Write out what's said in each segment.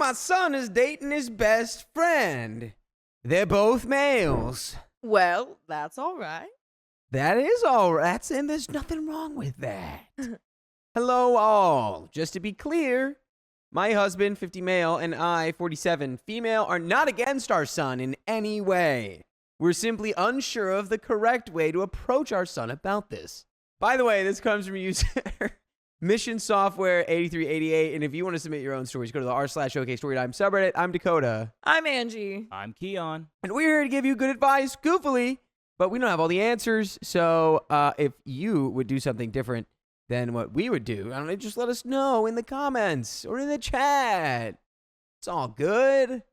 my son is dating his best friend. They're both males. Well, that's all right. That is all right, and there's nothing wrong with that. Hello, all. Just to be clear, my husband, 50 male, and I, 47 female, are not against our son in any way. We're simply unsure of the correct way to approach our son about this. By the way, this comes from user Mission Software 8388, and if you want to submit your own stories, go to the r/OK Storytime subreddit. I'm Dakota. I'm Angie. I'm Keon. And we're here to give you good advice, goofily, but we don't have all the answers. So if you would do something different than what we would do, I don't know, just let us know in the comments or in the chat. It's all good.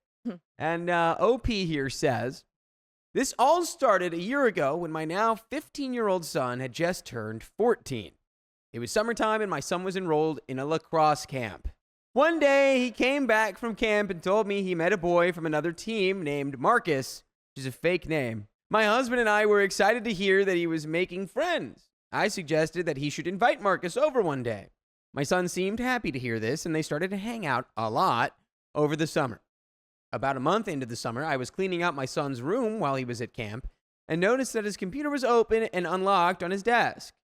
And OP here says, this all started a year ago when my now 15-year-old son had just turned 14. It was summertime and my son was enrolled in a lacrosse camp. One day he came back from camp and told me he met a boy from another team named Marcus, which is a fake name. My husband and I were excited to hear that he was making friends. I suggested that he should invite Marcus over one day. My son seemed happy to hear this and they started to hang out a lot over the summer. About a month into the summer, I was cleaning out my son's room while he was at camp and noticed that his computer was open and unlocked on his desk.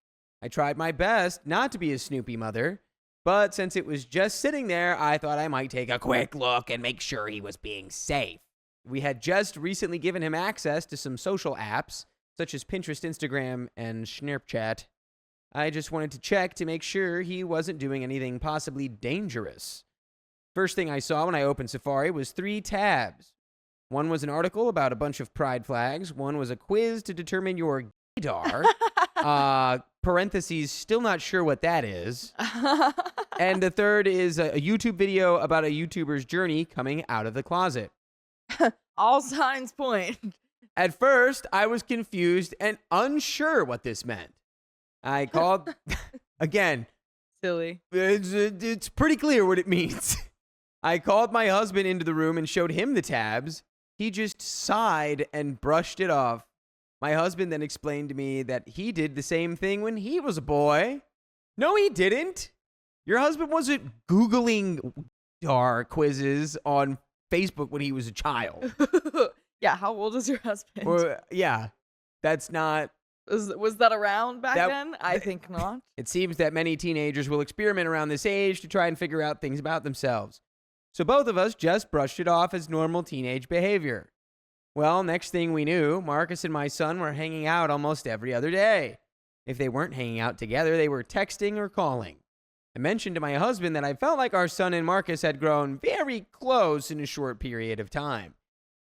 I tried my best not to be a snoopy mother, but since it was just sitting there, I thought I might take a quick look and make sure he was being safe. We had just recently given him access to some social apps, such as Pinterest, Instagram, and Snapchat. I just wanted to check to make sure he wasn't doing anything possibly dangerous. First thing I saw when I opened Safari was 3 tabs. One was an article about a bunch of pride flags. One was a quiz to determine your gaydar. Parentheses, still not sure what that is. And the third is a YouTube video about a YouTuber's journey coming out of the closet. All signs point. At first, I was confused and unsure what this meant. I called, again, Silly. it's pretty clear what it means. I called my husband into the room and showed him the tabs. He just sighed and brushed it off. My husband then explained to me that he did the same thing when he was a boy. No, he didn't. Your husband wasn't Googling quizzes on Facebook when he was a child. Yeah, how old is your husband? Or, yeah, that's not... Was that around back then? I think not. It seems that many teenagers will experiment around this age to try and figure out things about themselves. So both of us just brushed it off as normal teenage behavior. Well, next thing we knew, Marcus and my son were hanging out almost every other day. If they weren't hanging out together, they were texting or calling. I mentioned to my husband that I felt like our son and Marcus had grown very close in a short period of time.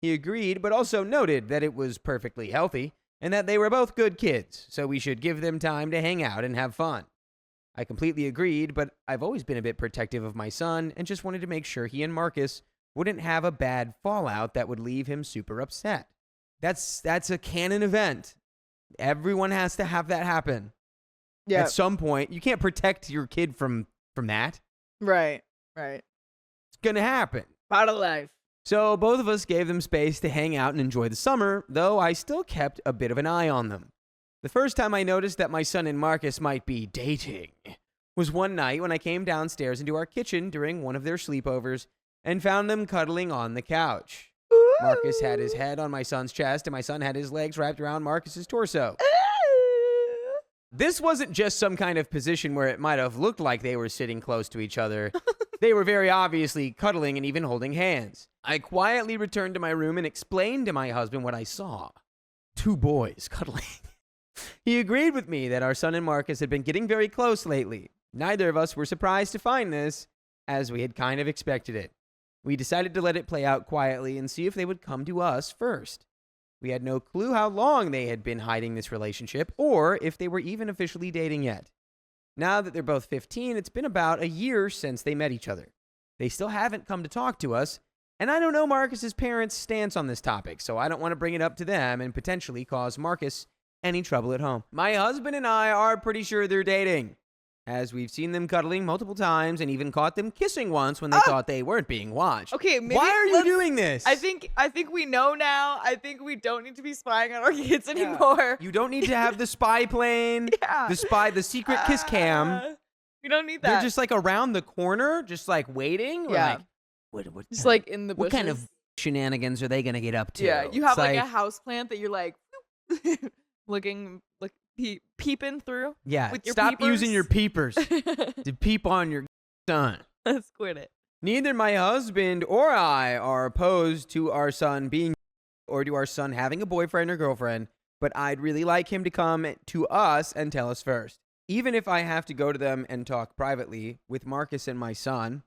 He agreed, but also noted that it was perfectly healthy and that they were both good kids, so we should give them time to hang out and have fun. I completely agreed, but I've always been a bit protective of my son and just wanted to make sure he and Marcus wouldn't have a bad fallout that would leave him super upset. That's a canon event. Everyone has to have that happen. Yeah. At some point, you can't protect your kid from that. Right. It's going to happen. Part of life. So both of us gave them space to hang out and enjoy the summer, though I still kept a bit of an eye on them. The first time I noticed that my son and Marcus might be dating was one night when I came downstairs into our kitchen during one of their sleepovers and found them cuddling on the couch. Ooh. Marcus had his head on my son's chest, and my son had his legs wrapped around Marcus's torso. This wasn't just some kind of position where it might have looked like they were sitting close to each other. They were very obviously cuddling and even holding hands. I quietly returned to my room and explained to my husband what I saw. 2 boys cuddling. He agreed with me that our son and Marcus had been getting very close lately. Neither of us were surprised to find this, as we had kind of expected it. We decided to let it play out quietly and see if they would come to us first. We had no clue how long they had been hiding this relationship or if they were even officially dating yet. Now that they're both 15, it's been about a year since they met each other. They still haven't come to talk to us, and I don't know Marcus's parents' stance on this topic, so I don't want to bring it up to them and potentially cause Marcus any trouble at home. My husband and I are pretty sure they're dating, as we've seen them cuddling multiple times and even caught them kissing once when they thought they weren't being watched. Okay, maybe why are you doing this? I think we know now. I think we don't need to be spying on our kids anymore. You don't need to have the spy plane, Yeah. the secret kiss cam. We don't need that. They're just like around the corner, just like waiting. We're Yeah. like, Just like in the bushes. what kind of shenanigans are they gonna get up to? Yeah, you have It's like a house plant that you're like peeping through. Yeah, with your stop using your peepers. peepers to peep on your son. Let's quit it. Neither my husband or I are opposed to our son being or to our son having a boyfriend or girlfriend, but I'd really like him to come to us and tell us first. Even if I have to go to them and talk privately with Marcus and my son,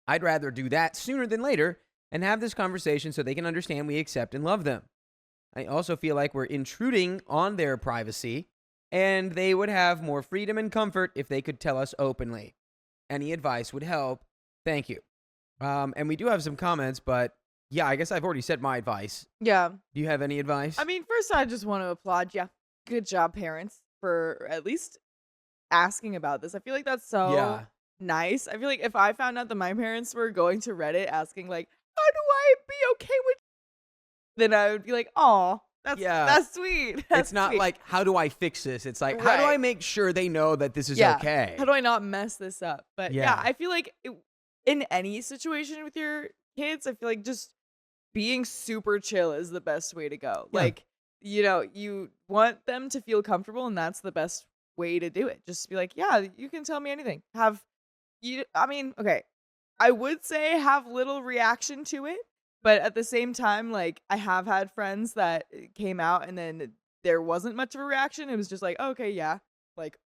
I'd rather do that sooner than later and have this conversation so they can understand we accept and love them. I also feel like we're intruding on their privacy, and they would have more freedom and comfort if they could tell us openly. Any advice would help. Thank you. And we do have some comments, but yeah, I guess I've already said my advice. Yeah. Do you have any advice? I mean, first I just want to applaud you. Good job, parents, for at least asking about this. I feel like that's so nice. I feel like if I found out that my parents were going to Reddit asking like, how do I be okay with then I would be like, oh, that's sweet. It's not like, how do I fix this? It's like, how do I make sure they know that this is okay? How do I not mess this up? But yeah, I feel like in any situation with your kids, I feel like just being super chill is the best way to go. Yeah. Like, you want them to feel comfortable, and that's the best way to do it. Just be like, yeah, you can tell me anything. Okay, I would say have little reaction to it, but at the same time, like, I have had friends that came out and then there wasn't much of a reaction. It was just like, oh, okay, yeah, like,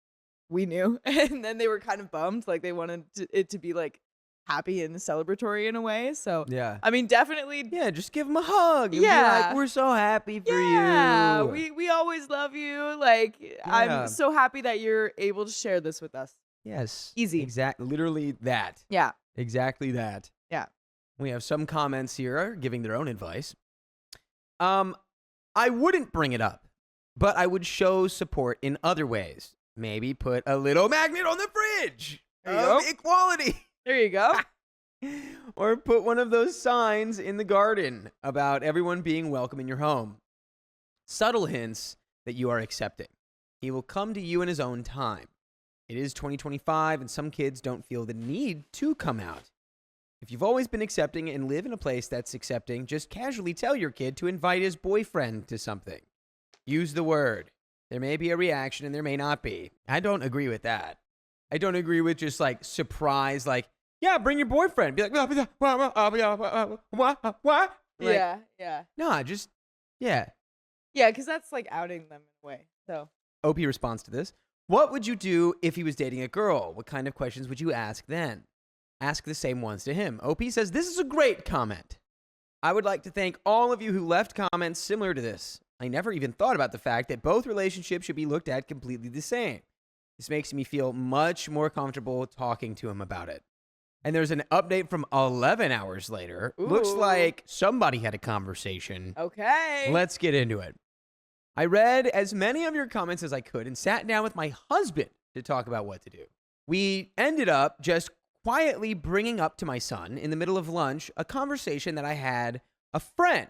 we knew. And then they were kind of bummed. Like, they wanted it to be, like, happy and celebratory in a way. So, yeah. I mean, definitely. Yeah, just give them a hug. And Yeah. be like, we're so happy for Yeah, you. we always love you. Like, I'm so happy that you're able to share this with us. Yes. Easy. Exactly. Literally that. Yeah. Exactly that. Yeah. We have some comments here giving their own advice. I wouldn't bring it up, but I would show support in other ways. Maybe put a little magnet on the fridge of equality. There you go. Or put one of those signs in the garden about everyone being welcome in your home. Subtle hints that you are accepting. He will come to you in his own time. It is 2025, and some kids don't feel the need to come out. If you've always been accepting and live in a place that's accepting, just casually tell your kid to invite his boyfriend to something. Use the word. There may be a reaction and there may not be. I don't agree with that. I don't agree with just like surprise, like, yeah, bring your boyfriend. Be like, what? Like, Yeah. nah, just, yeah. Yeah, because that's like outing them in a way. So OP responds to this. What would you do if he was dating a girl? What kind of questions would you ask then? Ask the same ones to him. OP says, this is a great comment. I would like to thank all of you who left comments similar to this. I never even thought about the fact that both relationships should be looked at completely the same. This makes me feel much more comfortable talking to him about it. And there's an update from 11 hours later. Ooh. Looks like somebody had a conversation. Okay. Let's get into it. I read as many of your comments as I could and sat down with my husband to talk about what to do. We ended up just quietly bringing up to my son in the middle of lunch a conversation that I had a friend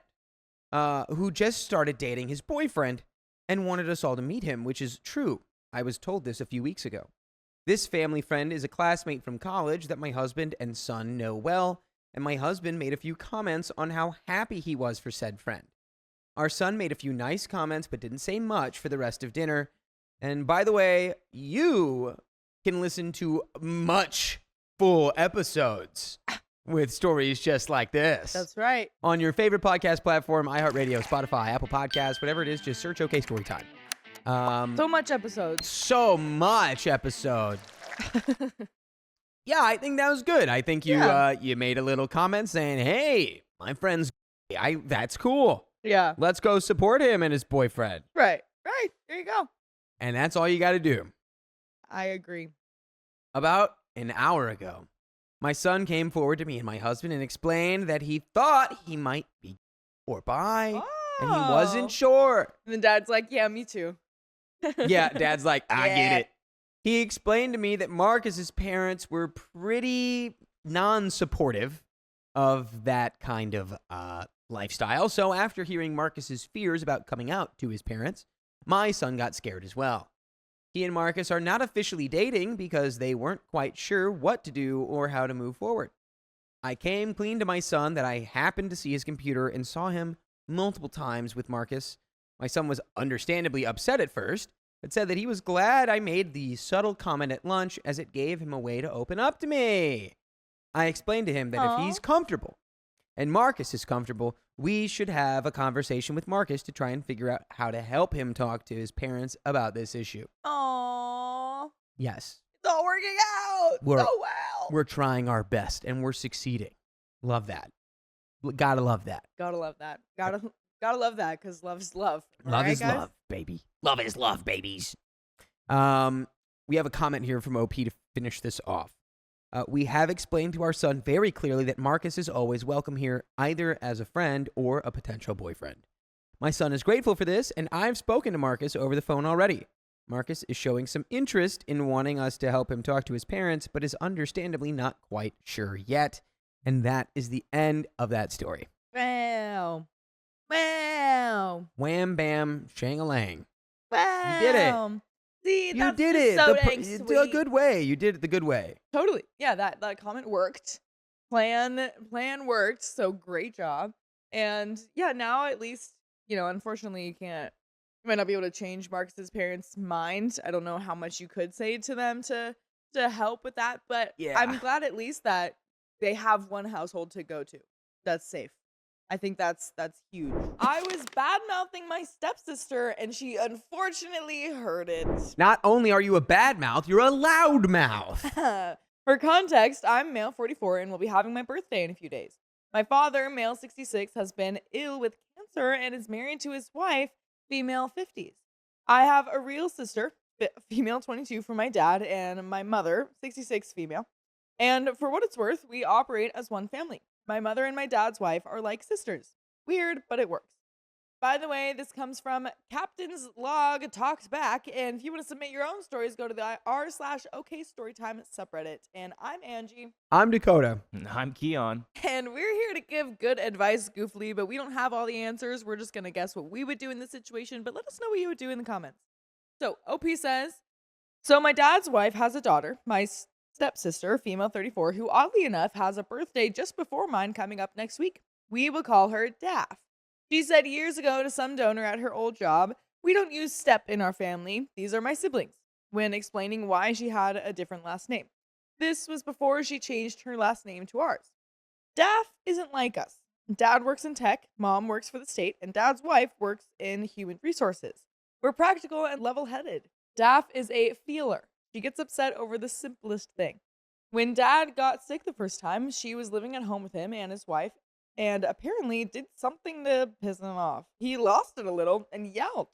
who just started dating his boyfriend and wanted us all to meet him, which is true. I was told this a few weeks ago. This family friend is a classmate from college that my husband and son know well, and my husband made a few comments on how happy he was for said friend. Our son made a few nice comments but didn't say much for the rest of dinner. And by the way, you can listen to much full episodes with stories just like this. That's right. On your favorite podcast platform, iHeartRadio, Spotify, Apple Podcasts, whatever it is, just search OK Storytime. So much episodes. So much episode. Yeah, I think that was good. I think you you made a little comment saying, hey, my friend's that's cool. Yeah. Let's go support him and his boyfriend. Right. There you go. And that's all you got to do. I agree. About an hour ago, my son came forward to me and my husband and explained that he thought he might be or bi, and he wasn't sure. And then dad's like, yeah, me too. Yeah, dad's like, I get it. He explained to me that Marcus's parents were pretty non-supportive of that kind of lifestyle. So after hearing Marcus's fears about coming out to his parents, my son got scared as well. He and Marcus are not officially dating because they weren't quite sure what to do or how to move forward. I came clean to my son that I happened to see his computer and saw him multiple times with Marcus. My son was understandably upset at first, but said that he was glad I made the subtle comment at lunch as it gave him a way to open up to me. I explained to him that if he's comfortable and Marcus is comfortable, we should have a conversation with Marcus to try and figure out how to help him talk to his parents about this issue. Aww. Yes. It's all working out so well. We're trying our best and we're succeeding. Love that. Gotta love that. Gotta love that. Gotta love that because love's love. Love is love, baby. Love is love, babies. We have a comment here from OP to finish this off. We have explained to our son very clearly that Marcus is always welcome here, either as a friend or a potential boyfriend. My son is grateful for this, and I've spoken to Marcus over the phone already. Marcus is showing some interest in wanting us to help him talk to his parents, but is understandably not quite sure yet. And that is the end of that story. Wow. Wow. Wham, bam, shang-a-lang. Wow. You did it. See, You that's did just it. so The dang a sweet. good way. You did it the good way. Totally. Yeah, that comment worked. Plan worked. So great job. And yeah, now at least, unfortunately you might not be able to change Marcus's parents' mind. I don't know how much you could say to them to help with that, but Yeah. I'm glad at least that they have one household to go to that's safe. I think that's huge. I was bad-mouthing my stepsister, and she unfortunately heard it. Not only are you a bad mouth, you're a loud mouth. For context, I'm male 44 and will be having my birthday in a few days. My father, male 66, has been ill with cancer and is married to his wife, female 50s. I have a real sister, female 22 from my dad, and my mother, 66 female. And for what it's worth, we operate as one family. My mother and my dad's wife are like sisters. Weird, but it works. By the way, this comes from Captain's Log Talks Back, and if you want to submit your own stories, go to the r/OK Storytime subreddit. And I'm Angie. I'm Dakota. I'm Keon. And we're here to give good advice goofily, but we don't have all the answers. We're just going to guess what we would do in this situation, but let us know what you would do in the comments. So, OP says, so my dad's wife has a daughter, my stepsister, female 34, who oddly enough has a birthday just before mine coming up next week. We will call her Daff. She said years ago to some donor at her old job, we don't use step in our family. These are my siblings, when explaining why she had a different last name. This was before she changed her last name to ours. Daff isn't like us. Dad works in tech, mom works for the state, and dad's wife works in human resources. We're practical and level-headed. Daff is a feeler. She gets upset over the simplest thing. When dad got sick the first time, she was living at home with him and his wife, and apparently did something to piss him off. He lost it a little and yelled.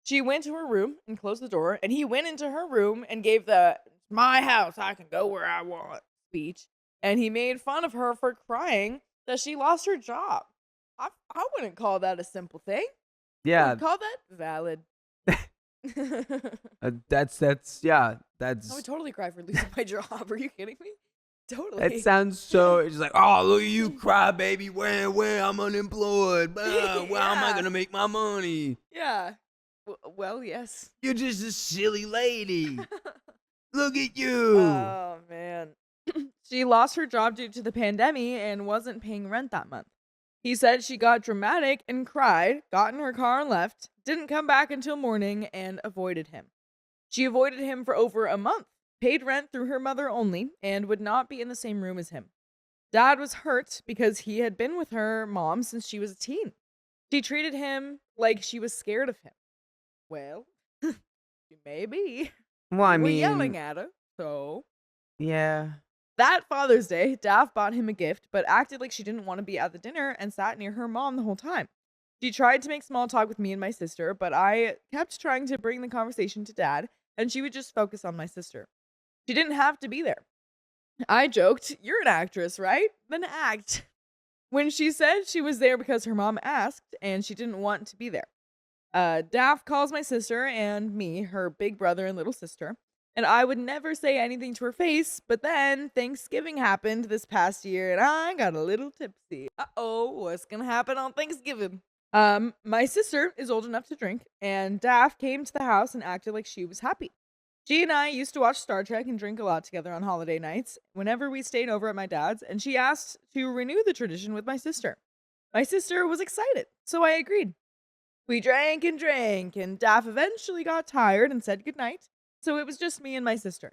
She went to her room and closed the door, and he went into her room and gave the "It's my house, I can go where I want" speech. And he made fun of her for crying that she lost her job. I wouldn't call that a simple thing. I Yeah, would call that valid. that's I would totally cry for losing my job. Are you kidding me? Totally. that sounds so. It's just like, oh, look at you cry, baby. Where I'm unemployed. Where am I gonna make my money? Yeah. Well, yes. You're just a silly lady. Look at you. Oh, man. She lost her job due to the pandemic and wasn't paying rent that month. He said she got dramatic and cried, got in her car and left, didn't come back until morning, and avoided him. She avoided him for over a month, paid rent through her mother only, and would not be in the same room as him. Dad was hurt because he had been with her mom since she was a teen. She treated him like she was scared of him. Well, she may be. Well, I We're mean, yelling at her, so... yeah. That Father's Day, Daff bought him a gift, but acted like she didn't want to be at the dinner and sat near her mom the whole time. She tried to make small talk with me and my sister, but I kept trying to bring the conversation to Dad, and she would just focus on my sister. She didn't have to be there. I joked, "You're an actress, right? Then act." When she said she was there because her mom asked, and she didn't want to be there. Daff calls my sister and me her big brother and little sister. And I would never say anything to her face, but then Thanksgiving happened this past year and I got a little tipsy. Uh-oh, what's gonna happen on Thanksgiving? My sister is old enough to drink, and Daff came to the house and acted like she was happy. She and I used to watch Star Trek and drink a lot together on holiday nights whenever we stayed over at my dad's, and she asked to renew the tradition with my sister. My sister was excited, so I agreed. We drank, and Daff eventually got tired and said goodnight, so it was just me and my sister.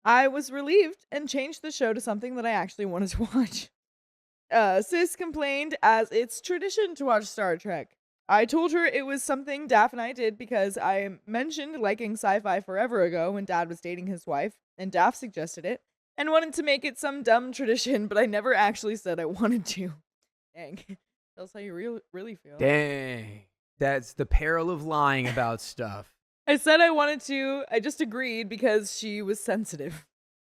I was relieved and changed the show to something that I actually wanted to watch. Sis complained as it's tradition to watch Star Trek. I told her it was something Daff and I did because I mentioned liking sci-fi forever ago when Dad was dating his wife, and Daff suggested it, and wanted to make it some dumb tradition, but I never actually said I wanted to. Dang. Tell us how you really feel. Dang. That's the peril of lying about stuff. I said I wanted to, I just agreed because she was sensitive.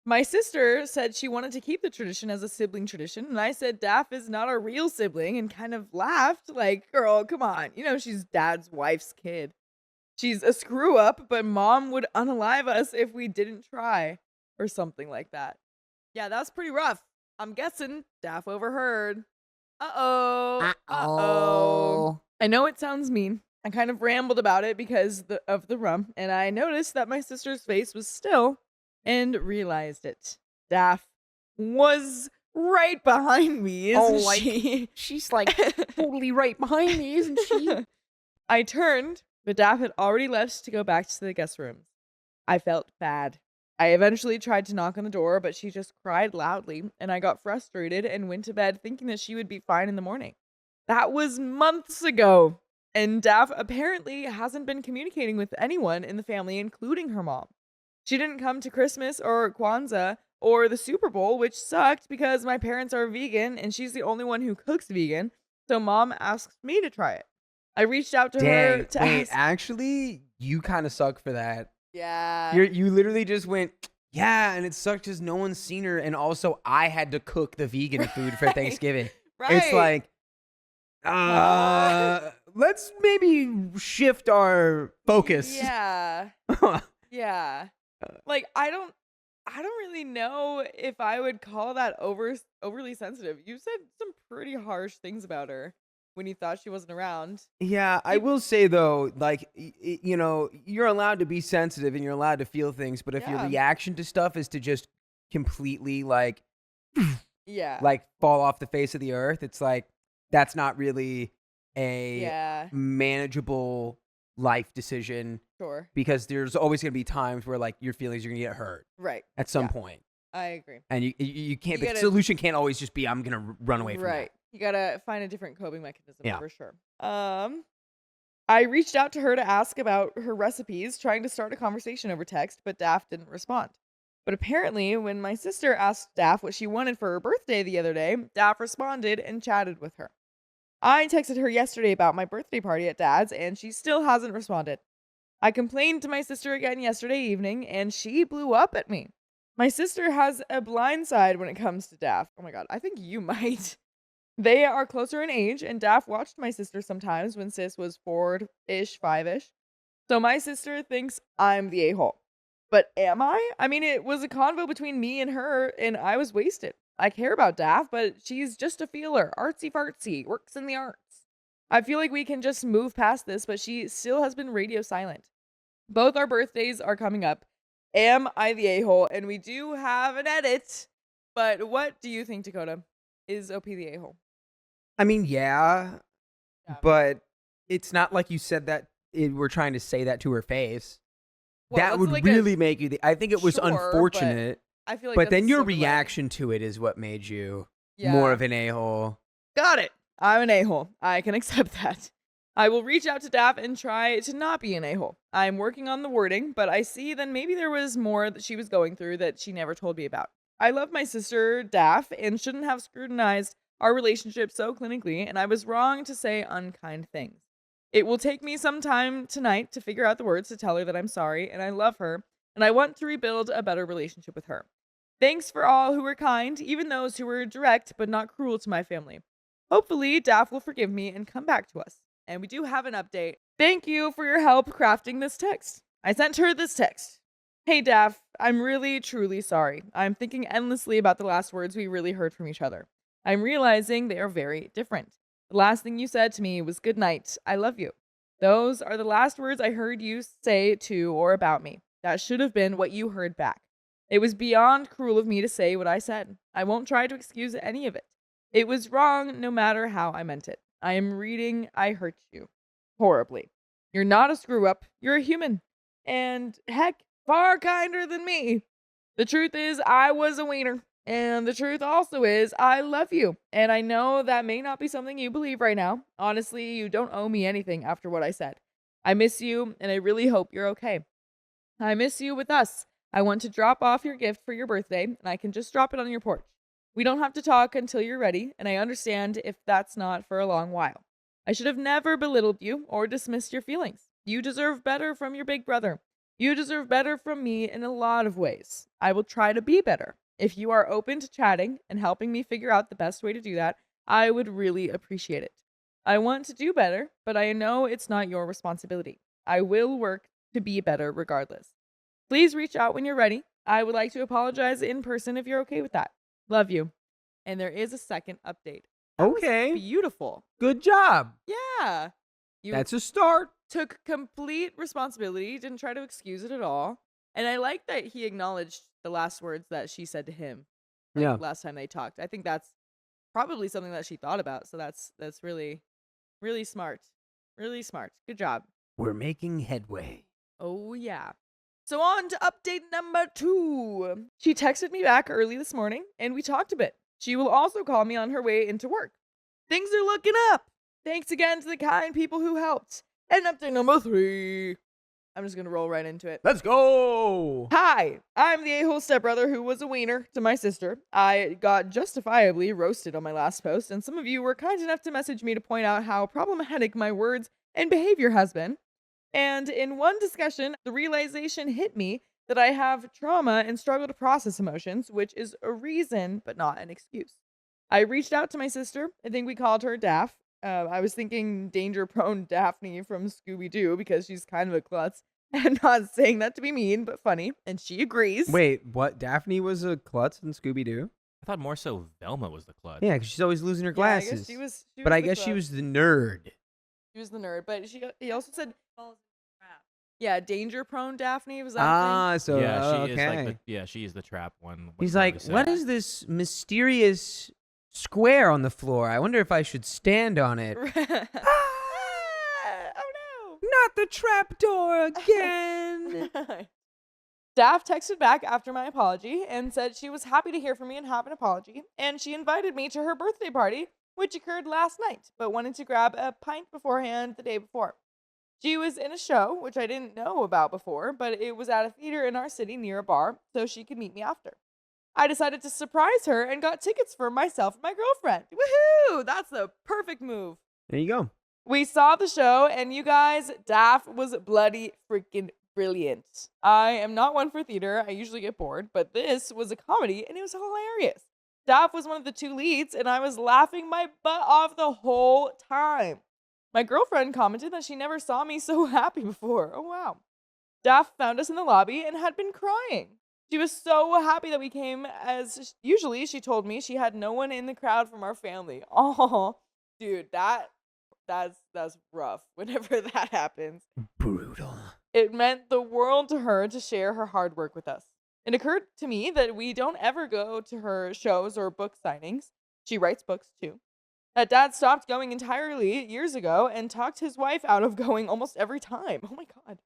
My sister said she wanted to keep the tradition as a sibling tradition, and I said Daff is not a real sibling and kind of laughed like, girl, come on. You know, she's Dad's wife's kid. She's a screw up, but Mom would unalive us if we didn't try, or something like that. Yeah, that was pretty rough. I'm guessing Daff overheard. Uh-oh. I know it sounds mean. I kind of rambled about it because of the rum, and I noticed that my sister's face was still and realized it. Daff was right behind me, isn't she? She's like totally right behind me, isn't she? I turned, but Daff had already left to go back to the guest rooms. I felt bad. I eventually tried to knock on the door, but she just cried loudly, and I got frustrated and went to bed thinking that she would be fine in the morning. That was months ago, and Daff apparently hasn't been communicating with anyone in the family, including her mom. She didn't come to Christmas or Kwanzaa or the Super Bowl, which sucked because my parents are vegan and she's the only one who cooks vegan, so Mom asked me to try it. I reached out to her to ask. Actually, you kind of suck for that. Yeah. You literally just went, yeah, and it sucked because no one's seen her, and also I had to cook the vegan food for Thanksgiving. Right. It's like, let's maybe shift our focus. Yeah. Yeah. Like I don't really know if I would call that overly sensitive. You said some pretty harsh things about her when you thought she wasn't around. Yeah, I will say though, like, you know, you're allowed to be sensitive and you're allowed to feel things, but if your Yeah. reaction to stuff is to just completely like Yeah. like fall off the face of the earth, it's like that's not really a Yeah. manageable life decision, Sure. because there's always going to be times where like your feelings are going to get hurt Right. at some Yeah. point. I agree. And you can't, You the gotta- solution can't always just be, I'm going to run away from Right. You gotta find a different coping mechanism Yeah. for sure. I reached out to her to ask about her recipes, trying to start a conversation over text, but Daff didn't respond. But apparently, when my sister asked Daff what she wanted for her birthday the other day, Daff responded and chatted with her. I texted her yesterday about my birthday party at Dad's, and she still hasn't responded. I complained to my sister again yesterday evening, and she blew up at me. My sister has a blind side when it comes to Daff. Oh my god, I think you might. They are closer in age, and Daff watched my sister sometimes when sis was 4-ish, 5-ish. So my sister thinks I'm the a-hole. But am I? I mean, it was a convo between me and her, and I was wasted. I care about Daff, but she's just a feeler, artsy-fartsy, works in the arts. I feel like we can just move past this, but she still has been radio silent. Both our birthdays are coming up. Am I the a-hole? And we do have an edit. But what do you think, Dakota? Is OP the a-hole? I mean, yeah, Yeah. but it's not like you said that we're trying to say that to her face. Well, that that's would like really make you I think it was Sure, but unfortunate, I feel like but that's then a your silver lining. reaction to it is what made you Yeah. more of an a-hole. Got it. I'm an a-hole. I can accept that. I will reach out to Daff and try to not be an a-hole. I'm working on the wording, but I see then maybe there was more that she was going through that she never told me about. I love my sister, Daff, and shouldn't have scrutinized our relationship so clinically, and I was wrong to say unkind things. It will take me some time tonight to figure out the words to tell her that I'm sorry and I love her, and I want to rebuild a better relationship with her. Thanks for all who were kind, even those who were direct but not cruel to my family. Hopefully, Daff will forgive me and come back to us. And we do have an update. Thank you for your help crafting this text. I sent her this text. Hey, Daff, I'm really, truly sorry. I'm thinking endlessly about the last words we really heard from each other. I'm realizing they are very different. The last thing you said to me was good night. I love you. Those are the last words I heard you say to or about me. That should have been what you heard back. It was beyond cruel of me to say what I said. I won't try to excuse any of it. It was wrong no matter how I meant it. I am reading I hurt you. Horribly. You're not a screw-up. You're a human. And heck, far kinder than me. The truth is, I was a wiener. And the truth also is, I love you. And I know that may not be something you believe right now. Honestly, you don't owe me anything after what I said. I miss you, and I really hope you're okay. I miss you with us. I want to drop off your gift for your birthday, and I can just drop it on your porch. We don't have to talk until you're ready, and I understand if that's not for a long while. I should have never belittled you or dismissed your feelings. You deserve better from your big brother. You deserve better from me in a lot of ways. I will try to be better. If you are open to chatting and helping me figure out the best way to do that, I would really appreciate it. I want to do better, but I know it's not your responsibility. I will work to be better regardless. Please reach out when you're ready. I would like to apologize in person if you're okay with that. Love you. And there is a second update. That was Okay. beautiful. Good job. Yeah. You That's a start. took complete responsibility, didn't try to excuse it at all. And I like that he acknowledged the last words that she said to him Yeah. last time they talked. I think that's probably something that she thought about. So that's really, really smart. Really smart. Good job. We're making headway. Oh, yeah. So on to update number 2. She texted me back early this morning, and we talked a bit. She will also call me on her way into work. Things are looking up. Thanks again to the kind people who helped. And update number 3. I'm just going to roll right into it. Let's go. Hi, I'm the a-hole stepbrother who was a wiener to my sister. I got justifiably roasted on my last post, and some of you were kind enough to message me to point out how problematic my words and behavior has been. And in one discussion, the realization hit me that I have trauma and struggle to process emotions, which is a reason, but not an excuse. I reached out to my sister. I think we called her Daff. I was thinking danger-prone Daphne from Scooby-Doo because she's kind of a klutz. And not saying that to be mean, but funny. And she agrees. Wait, what? Daphne was a klutz in Scooby-Doo? I thought more so Velma was the klutz. Yeah, because she's always losing her Yeah, I glasses. guess she was But I the guess she klutz. was the nerd. She was the nerd. But he also said, yeah, danger-prone Daphne. Was that Ah, so yeah, she okay. is like she is the trap one. what He's Carly like, said. what is this mysterious square on the floor? I wonder if I should stand on it. thing? Oh no. Not the trap door again. Daff texted back after my apology and said she was happy to hear from me and have an apology, and she invited me to her birthday party, which occurred last night, but wanted to grab a pint beforehand the day before. She was in a show, which I didn't know about before, but it was at a theater in our city near a bar, so she could meet me after. I decided to surprise her and got tickets for myself and my girlfriend. Woohoo! That's the perfect move. There you go. We saw the show, and you guys, Daff was bloody freaking brilliant. I am not one for theater. I usually get bored, but this was a comedy, and it was hilarious. Daff was one of the 2 leads, and I was laughing my butt off the whole time. My girlfriend commented that she never saw me so happy before. Oh, wow. Daff found us in the lobby and had been crying. She was so happy that we came, as usually she told me she had no one in the crowd from our family. Oh, dude, that's rough whenever that happens. Brutal. It meant the world to her to share her hard work with us. It occurred to me that we don't ever go to her shows or book signings. She writes books too. That Dad stopped going entirely years ago and talked his wife out of going almost every time. Oh my God.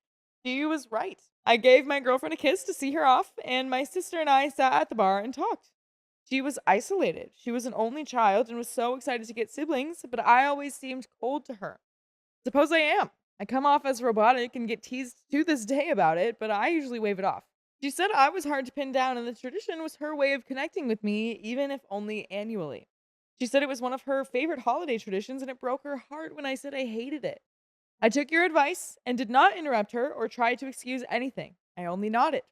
She was right. I gave my girlfriend a kiss to see her off, and my sister and I sat at the bar and talked. She was isolated. She was an only child and was so excited to get siblings, but I always seemed cold to her. Suppose I am. I come off as robotic and get teased to this day about it, but I usually wave it off. She said I was hard to pin down, and the tradition was her way of connecting with me, even if only annually. She said it was one of her favorite holiday traditions, and it broke her heart when I said I hated it. I took your advice and did not interrupt her or try to excuse anything. I only nodded.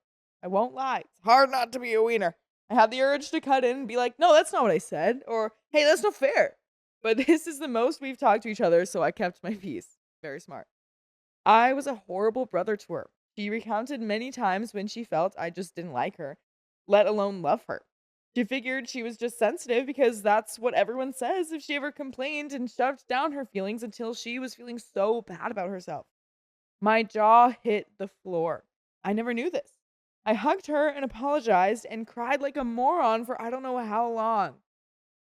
I won't lie. It's hard not to be a wiener. I had the urge to cut in and be like, no, that's not what I said. Or, hey, that's not fair. But this is the most we've talked to each other, so I kept my peace. Very smart. I was a horrible brother to her. She recounted many times when she felt I just didn't like her, let alone love her. She figured she was just sensitive because that's what everyone says if she ever complained and shoved down her feelings until she was feeling so bad about herself. My jaw hit the floor. I never knew this. I hugged her and apologized and cried like a moron for I don't know how long.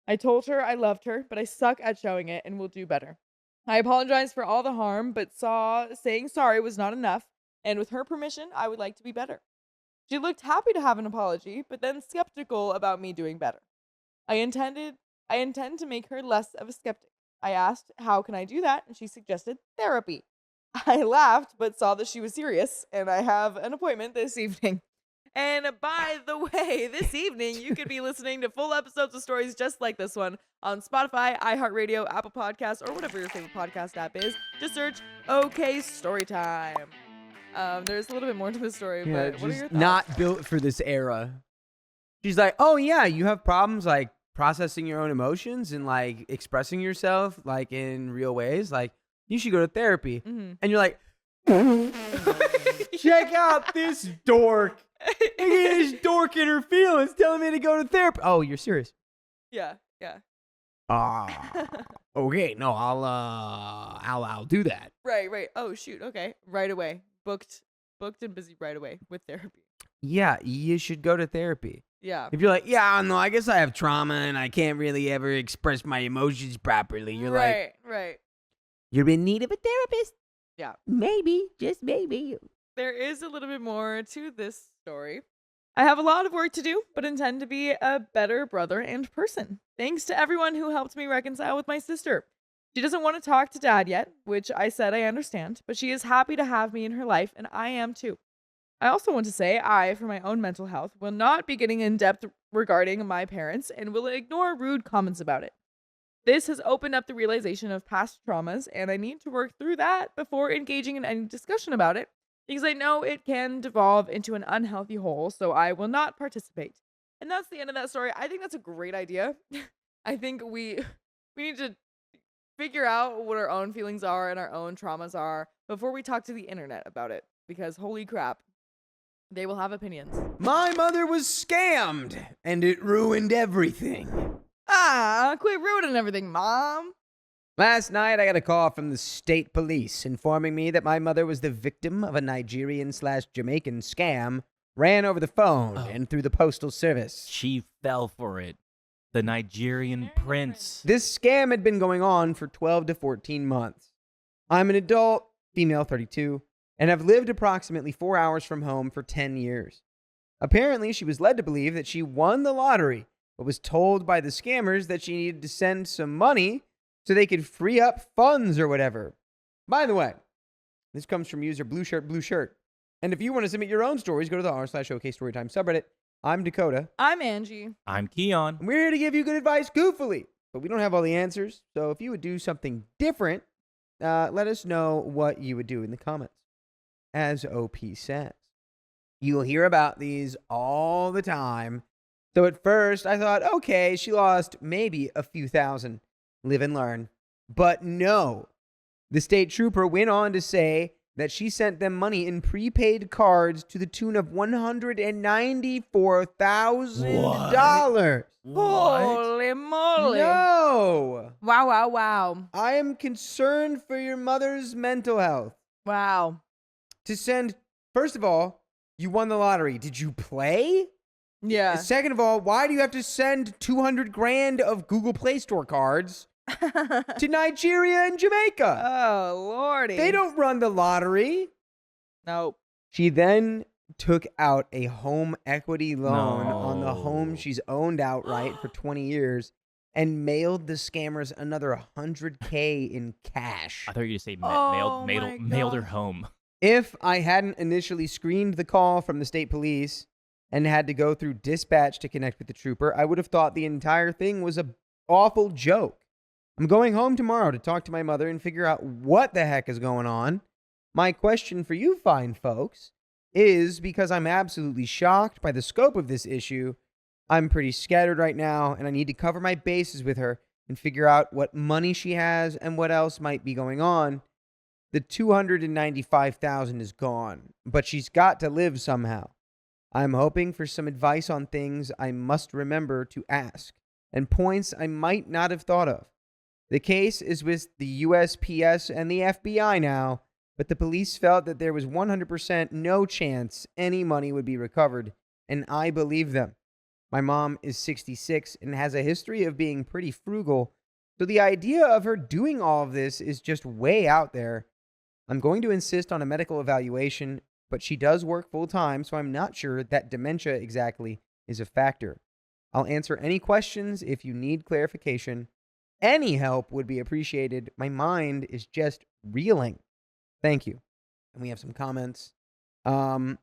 I told her I loved her, but I suck at showing it and will do better. I apologized for all the harm, but saw saying sorry was not enough, and with her permission, I would like to be better. She looked happy to have an apology, but then skeptical about me doing better. I intend to make her less of a skeptic. I asked, how can I do that? And she suggested therapy. I laughed, but saw that she was serious, and I have an appointment this evening. And by the way, this evening, you could be listening to full episodes of stories just like this one on Spotify, iHeartRadio, Apple Podcasts, or whatever your favorite podcast app is. Just search OK Storytime. There's a little bit more to the story, but what are your thoughts? Not built for this era. She's like, oh yeah, you have problems like processing your own emotions and like expressing yourself like in real ways. Like you should go to therapy. Mm-hmm. And you're like, check out this dork. Look at this dork in her feelings telling me to go to therapy. Oh, you're serious? Yeah. Okay. No, I'll do that. Right. Oh shoot. Okay. Right away. Booked and busy right away with therapy. Yeah, you should go to therapy. Yeah. If you're like, yeah, no, I guess I have trauma and I can't really ever express my emotions properly. You're like, right. you're in need of a therapist. Yeah. Maybe, just maybe. There is a little bit more to this story. I have a lot of work to do, but intend to be a better brother and person. Thanks to everyone who helped me reconcile with my sister. She doesn't want to talk to dad yet, which I said I understand, but she is happy to have me in her life, and I am too. I also want to say I, for my own mental health, will not be getting in depth regarding my parents and will ignore rude comments about it. This has opened up the realization of past traumas, and I need to work through that before engaging in any discussion about it, because I know it can devolve into an unhealthy hole, so I will not participate. And that's the end of that story. I think that's a great idea. I think we need to figure out what our own feelings are and our own traumas are before we talk to the internet about it, because holy crap, they will have opinions. My mother was scammed, and it ruined everything. Quit ruining everything, Mom. Last night, I got a call from the state police informing me that my mother was the victim of a Nigerian/Jamaican scam ran over the phone and through the postal service. She fell for it. The Nigerian prince. This scam had been going on for 12 to 14 months. I'm an adult, female 32, and have lived approximately 4 hours from home for 10 years. Apparently, she was led to believe that she won the lottery, but was told by the scammers that she needed to send some money so they could free up funds or whatever. By the way, this comes from user Blue Shirt. And if you want to submit your own stories, go to the r/OK Storytime subreddit. I'm Dakota. I'm Angie. I'm Keon. And we're here to give you good advice goofily, but we don't have all the answers. So if you would do something different, let us know what you would do in the comments. As OP says, you'll hear about these all the time. So at first I thought, okay, she lost maybe a few thousand. Live and learn. But no. The state trooper went on to say that she sent them money in prepaid cards to the tune of $194,000. Holy moly. No. Wow. I am concerned for your mother's mental health. Wow. To send, first of all, you won the lottery. Did you play? Yeah. Second of all, why do you have to send 200 grand of Google Play Store cards to Nigeria and Jamaica? Oh, lordy. They don't run the lottery. Nope. She then took out a home equity loan on the home she's owned outright for 20 years and mailed the scammers another $100K in cash. I thought you were going to say Oh mailed her home. If I hadn't initially screened the call from the state police and had to go through dispatch to connect with the trooper, I would have thought the entire thing was an awful joke. I'm going home tomorrow to talk to my mother and figure out what the heck is going on. My question for you fine folks is, because I'm absolutely shocked by the scope of this issue, I'm pretty scattered right now and I need to cover my bases with her and figure out what money she has and what else might be going on. The $295,000 is gone, but she's got to live somehow. I'm hoping for some advice on things I must remember to ask and points I might not have thought of. The case is with the USPS and the FBI now, but the police felt that there was 100% no chance any money would be recovered, and I believe them. My mom is 66 and has a history of being pretty frugal, so the idea of her doing all of this is just way out there. I'm going to insist on a medical evaluation, but she does work full time, so I'm not sure that dementia exactly is a factor. I'll answer any questions if you need clarification. Any help would be appreciated. My mind is just reeling. Thank you. And we have some comments. Comment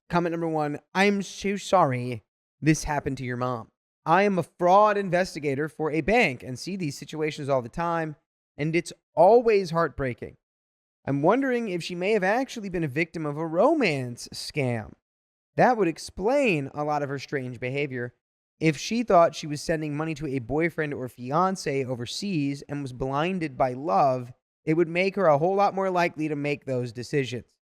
number 1. I'm so sorry this happened to your mom. I am a fraud investigator for a bank and see these situations all the time, and it's always heartbreaking. I'm wondering if she may have actually been a victim of a romance scam. That would explain a lot of her strange behavior. If she thought she was sending money to a boyfriend or fiance overseas and was blinded by love, it would make her a whole lot more likely to make those decisions.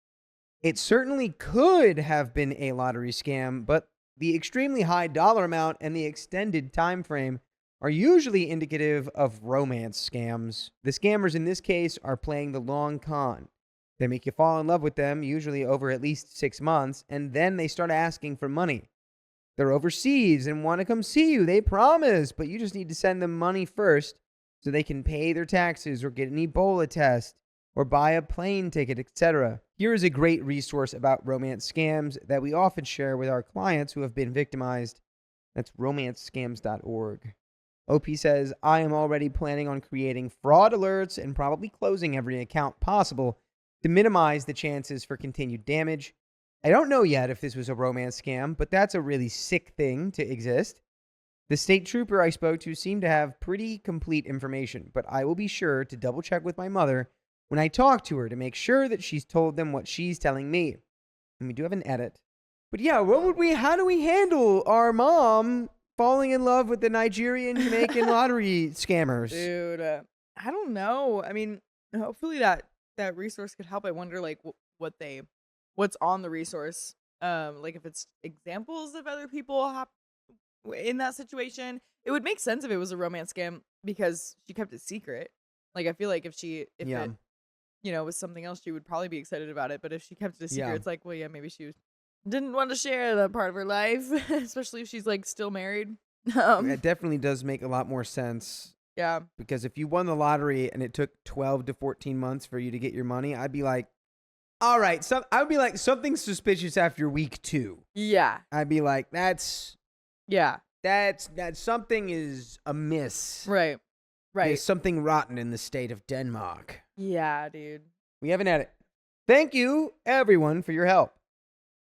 It certainly could have been a lottery scam, but the extremely high dollar amount and the extended time frame are usually indicative of romance scams. The scammers in this case are playing the long con. They make you fall in love with them, usually over at least 6 months, and then they start asking for money. They're overseas and want to come see you. They promise, but you just need to send them money first so they can pay their taxes or get an Ebola test or buy a plane ticket, etc. Here is a great resource about romance scams that we often share with our clients who have been victimized. That's romancescams.org. OP says, I am already planning on creating fraud alerts and probably closing every account possible to minimize the chances for continued damage. I don't know yet if this was a romance scam, but that's a really sick thing to exist. The state trooper I spoke to seemed to have pretty complete information, but I will be sure to double check with my mother when I talk to her to make sure that she's told them what she's telling me. And we do have an edit. But yeah, how do we handle our mom falling in love with the Nigerian Jamaican lottery scammers? Dude, I don't know. I mean, hopefully that resource could help. I wonder like what's on the resource. Like if it's examples of other people in that situation. It would make sense if it was a romance scam because she kept it secret. Like I feel like if it was something else, she would probably be excited about it. But if she kept it a secret, it's like, well, yeah, maybe she didn't want to share that part of her life, especially if she's like still married. It definitely does make a lot more sense. Yeah. Because if you won the lottery and it took 12 to 14 months for you to get your money, I'd be like, all right. I would be like, something suspicious after week 2. Yeah. I'd be like, that's something is amiss. Right. There's something rotten in the state of Denmark. Yeah, dude. We have an edit. Thank you, everyone, for your help.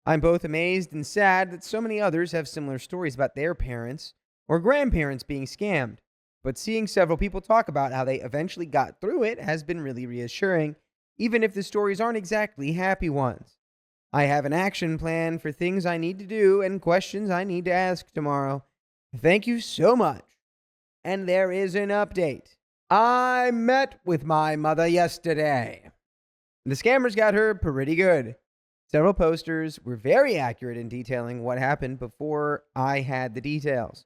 I'm both amazed and sad that so many others have similar stories about their parents or grandparents being scammed. But seeing several people talk about how they eventually got through it has been really reassuring, even if the stories aren't exactly happy ones. I have an action plan for things I need to do and questions I need to ask tomorrow. Thank you so much. And there is an update. I met with my mother yesterday. The scammers got her pretty good. Several posters were very accurate in detailing what happened before I had the details.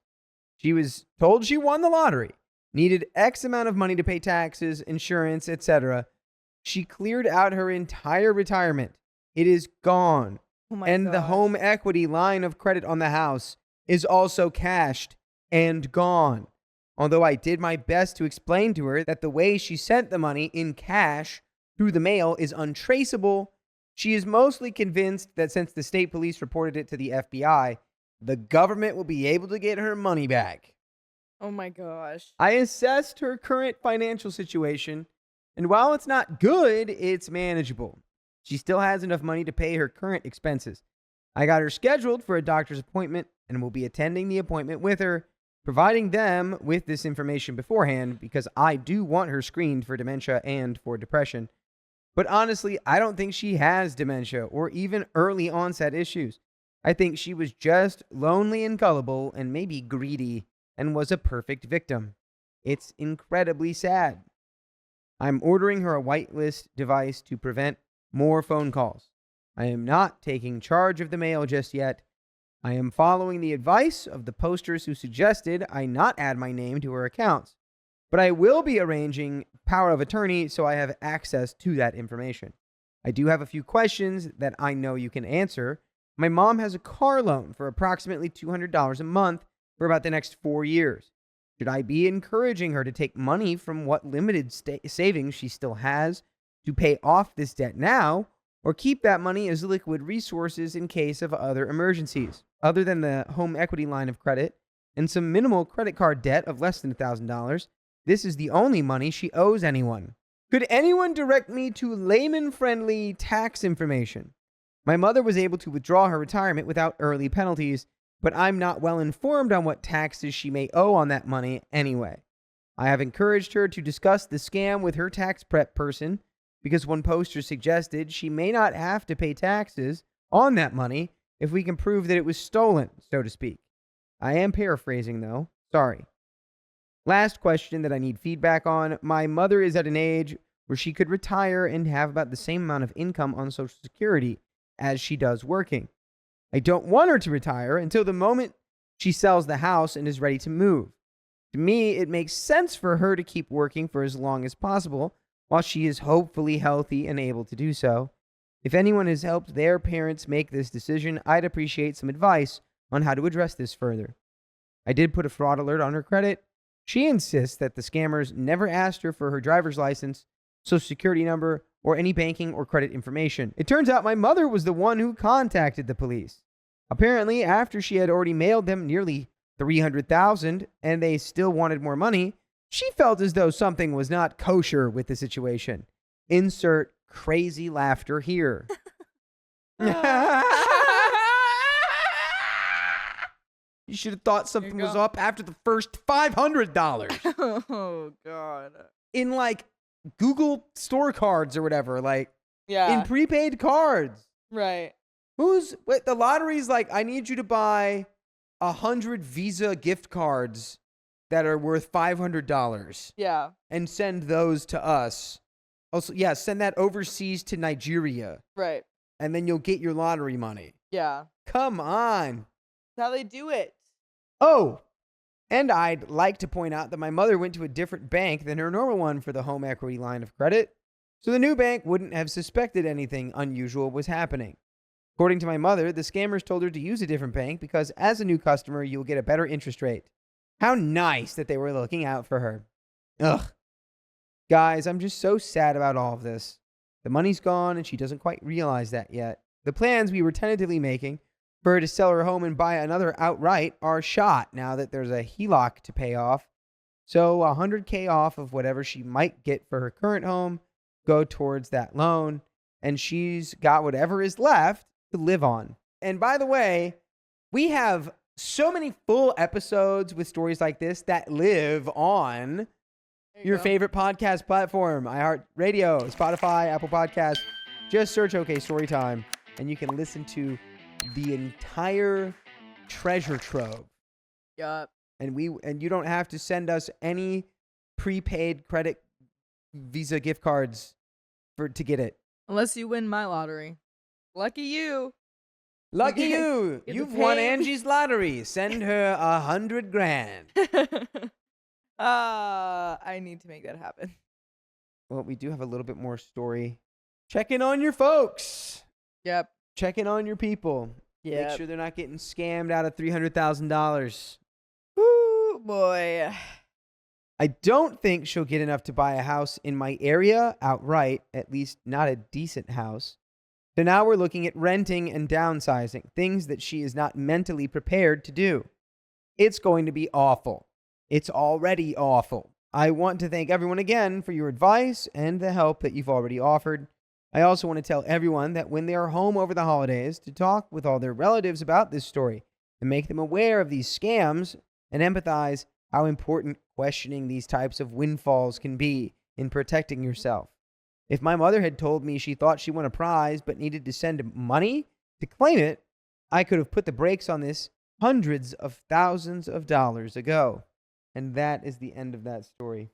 She was told she won the lottery, needed X amount of money to pay taxes, insurance, etc. She cleared out her entire retirement. It is gone. Oh my and gosh. The home equity line of credit on the house is also cashed and gone. Although I did my best to explain to her that the way she sent the money in cash through the mail is untraceable, she is mostly convinced that since the state police reported it to the FBI, the government will be able to get her money back. Oh my gosh. I assessed her current financial situation, and while it's not good, it's manageable. She still has enough money to pay her current expenses. I got her scheduled for a doctor's appointment and will be attending the appointment with her, providing them with this information beforehand because I do want her screened for dementia and for depression. But honestly, I don't think she has dementia or even early onset issues. I think she was just lonely and gullible and maybe greedy and was a perfect victim. It's incredibly sad. I'm ordering her a whitelist device to prevent more phone calls. I am not taking charge of the mail just yet. I am following the advice of the posters who suggested I not add my name to her accounts. But I will be arranging power of attorney so I have access to that information. I do have a few questions that I know you can answer. My mom has a car loan for approximately $200 a month for about the next 4 years. Should I be encouraging her to take money from what limited savings she still has to pay off this debt now, or keep that money as liquid resources in case of other emergencies? Other than the home equity line of credit and some minimal credit card debt of less than $1,000, this is the only money she owes anyone. Could anyone direct me to layman-friendly tax information? My mother was able to withdraw her retirement without early penalties, but I'm not well informed on what taxes she may owe on that money anyway. I have encouraged her to discuss the scam with her tax prep person because one poster suggested she may not have to pay taxes on that money if we can prove that it was stolen, so to speak. I am paraphrasing, though. Sorry. Last question that I need feedback on. My mother is at an age where she could retire and have about the same amount of income on Social Security as she does working. I don't want her to retire until the moment she sells the house and is ready to move. To me, it makes sense for her to keep working for as long as possible while she is hopefully healthy and able to do so. If anyone has helped their parents make this decision, I'd appreciate some advice on how to address this further. I did put a fraud alert on her credit. She insists that the scammers never asked her for her driver's license, social security number, or any banking or credit information. It turns out my mother was the one who contacted the police. Apparently, after she had already mailed them nearly $300,000 and they still wanted more money, she felt as though something was not kosher with the situation. Insert crazy laughter here. You should have thought something was up after the first $500. Oh, God. In like Google store cards or whatever, like in prepaid cards. Right. Wait, the lottery's like, I need you to buy 100 Visa gift cards that are worth $500. Yeah. And send those to us. Also, yeah, send that overseas to Nigeria. Right. And then you'll get your lottery money. Yeah. Come on. That's how they do it. Oh, and I'd like to point out that my mother went to a different bank than her normal one for the home equity line of credit, so the new bank wouldn't have suspected anything unusual was happening. According to my mother, the scammers told her to use a different bank because as a new customer, you'll get a better interest rate. How nice that they were looking out for her. Ugh. Guys, I'm just so sad about all of this. The money's gone and she doesn't quite realize that yet. The plans we were tentatively making for her to sell her home and buy another outright are shot now that there's a HELOC to pay off. So $100K off of whatever she might get for her current home go towards that loan, and she's got whatever is left to live on. And by the way, we have so many full episodes with stories like this that live on your favorite podcast platform, iHeartRadio, Spotify, Apple Podcasts. Just search OK Storytime, and you can listen to the entire treasure trove. Yup. And you don't have to send us any prepaid credit Visa gift cards to get it. Unless you win my lottery. Lucky you. Lucky you. Get You've the won pay. Angie's lottery. Send her $100,000. I need to make that happen. Well, we do have a little bit more story. Check in on your folks. Yep. Check in on your people. Yep. Make sure they're not getting scammed out of $300,000. Woo, boy. I don't think she'll get enough to buy a house in my area outright, at least not a decent house. So now we're looking at renting and downsizing, things that she is not mentally prepared to do. It's going to be awful. It's already awful. I want to thank everyone again for your advice and the help that you've already offered. I also want to tell everyone that when they are home over the holidays to talk with all their relatives about this story and make them aware of these scams and empathize how important questioning these types of windfalls can be in protecting yourself. If my mother had told me she thought she won a prize but needed to send money to claim it, I could have put the brakes on this hundreds of thousands of dollars ago. And that is the end of that story.